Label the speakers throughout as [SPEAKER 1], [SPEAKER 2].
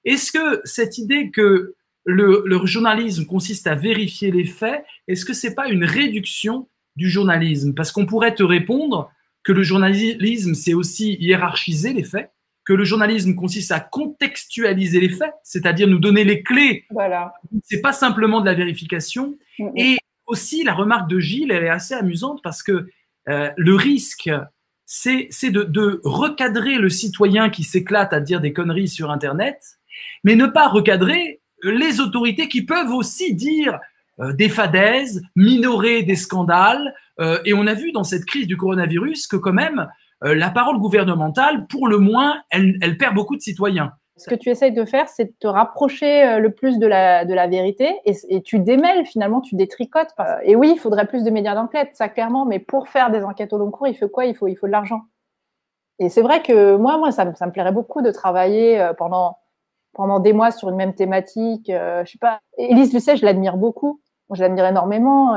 [SPEAKER 1] Est-ce que cette idée que le journalisme consiste à vérifier les faits, est-ce que c'est pas une réduction du journalisme? Parce qu'on pourrait te répondre que le journalisme, c'est aussi hiérarchiser les faits, que le journalisme consiste à contextualiser les faits, c'est-à-dire nous donner les clés.
[SPEAKER 2] Voilà.
[SPEAKER 1] C'est pas simplement de la vérification. Et aussi, la remarque de Gilles, elle est assez amusante parce que le risque, c'est de recadrer le citoyen qui s'éclate à dire des conneries sur Internet, mais ne pas recadrer les autorités qui peuvent aussi dire des fadaises, minorer des scandales. Et on a vu dans cette crise du coronavirus que quand même, la parole gouvernementale, pour le moins, elle perd beaucoup de citoyens.
[SPEAKER 2] Ce que tu essayes de faire, c'est de te rapprocher le plus de la vérité et tu démêles finalement, tu détricotes. Et oui, il faudrait plus de médias d'enquête, ça clairement, mais pour faire des enquêtes au long cours, il faut quoi? Il faut de l'argent. Et c'est vrai que moi ça me plairait beaucoup de travailler pendant des mois sur une même thématique. Je sais pas, Élise Lucet, je l'admire beaucoup. Je l'admire énormément.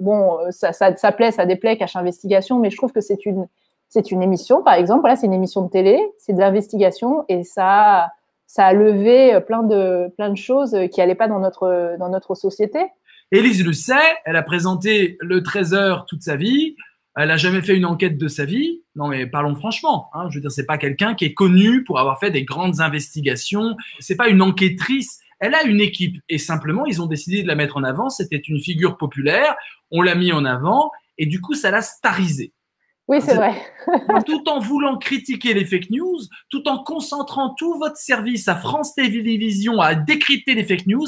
[SPEAKER 2] Bon, ça plaît, ça déplaît, Cache Investigation, mais je trouve que c'est une émission, par exemple. Voilà, c'est une émission de télé, c'est de l'investigation et ça a levé plein de choses qui n'allaient pas dans notre société.
[SPEAKER 1] Élise Lucet, elle a présenté le Trésor toute sa vie. Elle n'a jamais fait une enquête de sa vie. Non, mais parlons franchement. Hein, je veux dire, c'est pas quelqu'un qui est connu pour avoir fait des grandes investigations. C'est pas une enquêtrice. Elle a une équipe et simplement, ils ont décidé de la mettre en avant. C'était une figure populaire. On l'a mis en avant et du coup, ça l'a starisé.
[SPEAKER 2] Oui, c'est vrai.
[SPEAKER 1] Tout en voulant critiquer les fake news, tout en concentrant tout votre service à France Télévisions à décrypter les fake news,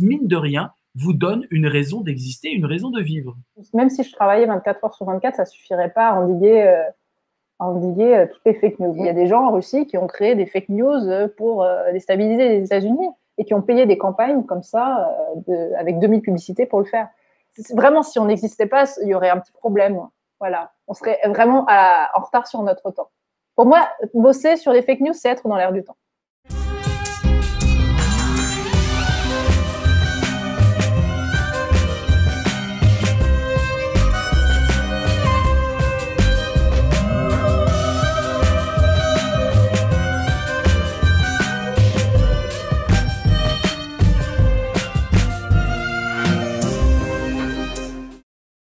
[SPEAKER 1] mine de rien, vous donnent une raison d'exister, une raison de vivre.
[SPEAKER 2] Même si je travaillais 24 heures sur 24, ça suffirait pas à endiguer toutes les fake news. Il y a des gens en Russie qui ont créé des fake news pour déstabiliser les États-Unis et qui ont payé des campagnes comme ça avec 2000 publicités pour le faire. Vraiment, si on n'existait pas, il y aurait un petit problème. Voilà, on serait vraiment en retard sur notre temps. Pour moi, bosser sur les fake news, c'est être dans l'air du temps.